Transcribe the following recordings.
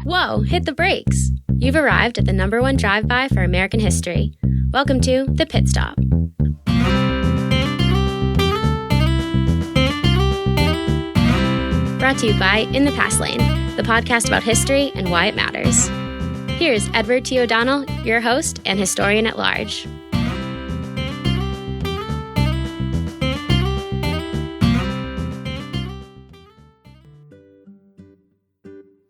Whoa, hit the brakes. You've arrived at the #1 drive-by for American history. Welcome to The Pit Stop. Brought to you by In the Past Lane, the podcast about history and why it matters. Here's Edward T. O'Donnell, your host and historian at large.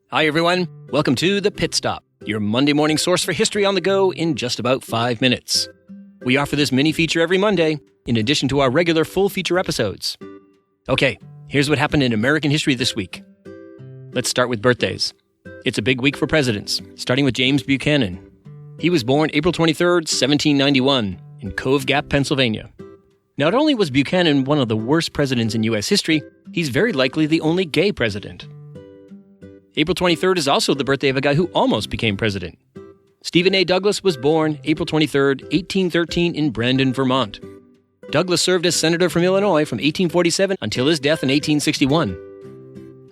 Hi, everyone. Welcome to The Pit Stop, your Monday morning source for history on the go in just about 5 minutes. We offer this mini feature every Monday, in addition to our regular full feature episodes. Okay, here's what happened in American history this week. Let's start with birthdays. It's a big week for presidents, starting with James Buchanan. He was born April 23rd, 1791, in Cove Gap, Pennsylvania. Not only was Buchanan one of the worst presidents in U.S. history, he's very likely the only gay president. April 23rd is also the birthday of a guy who almost became president. Stephen A. Douglas was born April 23rd, 1813 in Brandon, Vermont. Douglas served as senator from Illinois from 1847 until his death in 1861.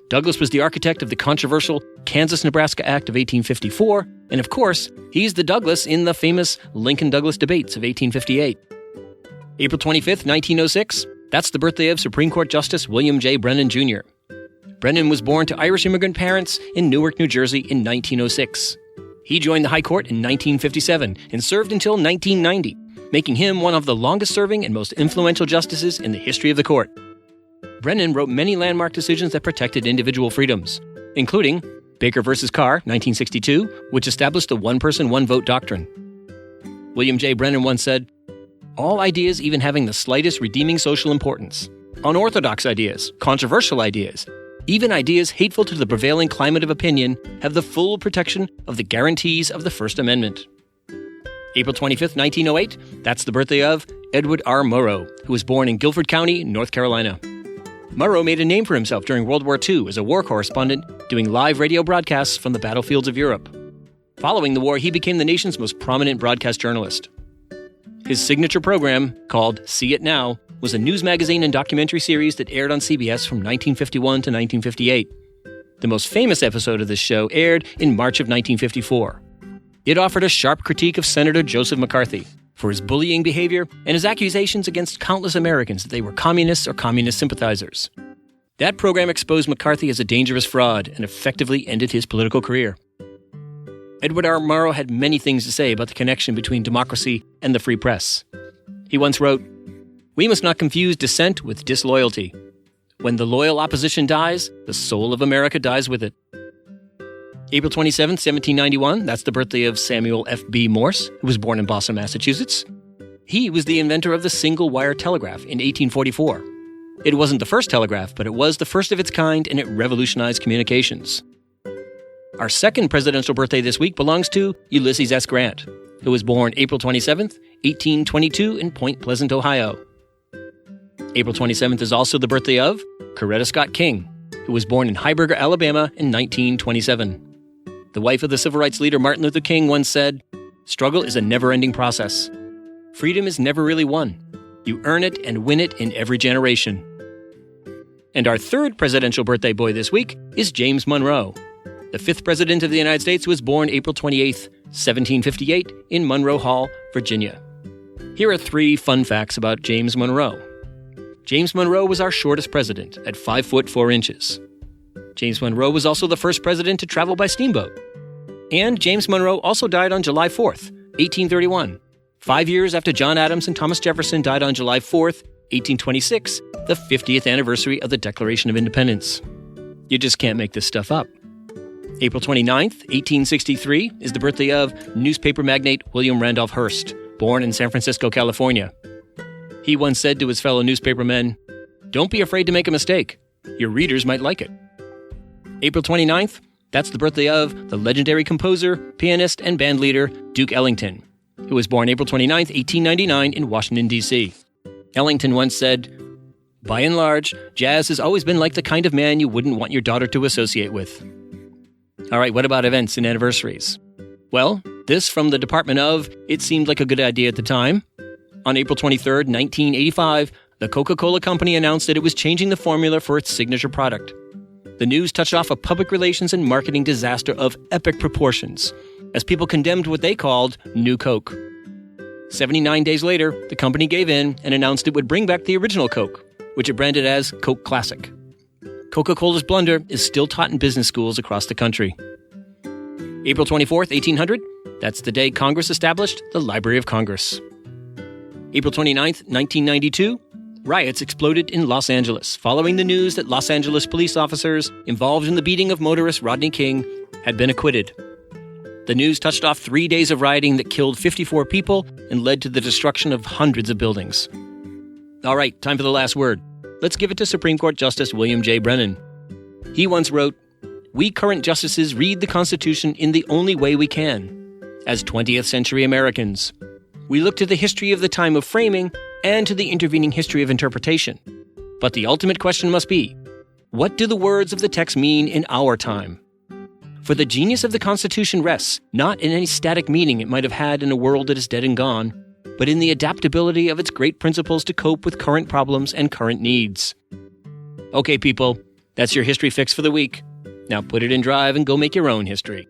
Douglas was the architect of the controversial Kansas-Nebraska Act of 1854, and of course, he's the Douglas in the famous Lincoln-Douglas debates of 1858. April 25th, 1906, that's the birthday of Supreme Court Justice William J. Brennan, Jr. Brennan was born to Irish immigrant parents in Newark, New Jersey in 1906. He joined the High Court in 1957 and served until 1990, making him one of the longest-serving and most influential justices in the history of the court. Brennan wrote many landmark decisions that protected individual freedoms, including Baker v. Carr, 1962, which established the one-person, one-vote doctrine. William J. Brennan once said, "All ideas even having the slightest redeeming social importance, unorthodox ideas, controversial ideas, even ideas hateful to the prevailing climate of opinion, have the full protection of the guarantees of the First Amendment." April 25th, 1908, that's the birthday of Edward R. Monroe, who was born in Guilford County, North Carolina. Monroe made a name for himself during World War II as a war correspondent, doing live radio broadcasts from the battlefields of Europe. Following the war, he became the nation's most prominent broadcast journalist. His signature program, called See It Now, was a news magazine and documentary series that aired on CBS from 1951 to 1958. The most famous episode of this show aired in March of 1954. It offered a sharp critique of Senator Joseph McCarthy for his bullying behavior and his accusations against countless Americans that they were communists or communist sympathizers. That program exposed McCarthy as a dangerous fraud and effectively ended his political career. Edward R. Monroe had many things to say about the connection between democracy and the free press. He once wrote, "We must not confuse dissent with disloyalty. When the loyal opposition dies, the soul of America dies with it." April 27th, 1791, that's the birthday of Samuel F.B. Morse, who was born in Boston, Massachusetts. He was the inventor of the single-wire telegraph in 1844. It wasn't the first telegraph, but it was the first of its kind, and it revolutionized communications. Our second presidential birthday this week belongs to Ulysses S. Grant, who was born April 27th, 1822 in Point Pleasant, Ohio. April 27th is also the birthday of Coretta Scott King, who was born in Heiberger, Alabama in 1927. The wife of the civil rights leader Martin Luther King once said, "Struggle is a never-ending process. Freedom is never really won. You earn it and win it in every generation." And our third presidential birthday boy this week is James Monroe, the fifth president of the United States, who was born April 28th, 1758 in Monroe Hall, Virginia. Here are 3 fun facts about James Monroe. James Monroe was our shortest president at 5 foot 4 inches. James Monroe was also the first president to travel by steamboat. And James Monroe also died on July 4th, 1831, 5 years after John Adams and Thomas Jefferson died on July 4th, 1826, the 50th anniversary of the Declaration of Independence. You just can't make this stuff up. April 29th, 1863, is the birthday of newspaper magnate William Randolph Hearst, born in San Francisco, California. He once said to his fellow newspapermen, "Don't be afraid to make a mistake. Your readers might like it." April 29th, that's the birthday of the legendary composer, pianist, and bandleader Duke Ellington, who was born April 29th, 1899 in Washington, D.C. Ellington once said, "By and large, jazz has always been like the kind of man you wouldn't want your daughter to associate with." All right, what about events and anniversaries? Well, this from the Department of, it seemed like a good idea at the time. On April 23rd, 1985, the Coca-Cola Company announced that it was changing the formula for its signature product. the news touched off a public relations and marketing disaster of epic proportions, as people condemned what they called New Coke. 79 days later, the company gave in and announced it would bring back the original Coke, which it branded as Coke Classic. Coca-Cola's blunder is still taught in business schools across the country. April 24th, 1800, that's the day Congress established the Library of Congress. April 29th, 1992, riots exploded in Los Angeles following the news that Los Angeles police officers involved in the beating of motorist Rodney King had been acquitted. The news touched off 3 days of rioting that killed 54 people and led to the destruction of hundreds of buildings. All right, time for the last word. Let's give it to Supreme Court Justice William J. Brennan. He once wrote, "We current justices read the Constitution in the only way we can, as 20th century Americans. We look to the history of the time of framing and to the intervening history of interpretation. But the ultimate question must be, what do the words of the text mean in our time? For the genius of the Constitution rests not in any static meaning it might have had in a world that is dead and gone, but in the adaptability of its great principles to cope with current problems and current needs." Okay, people, that's your history fix for the week. Now put it in drive and go make your own history.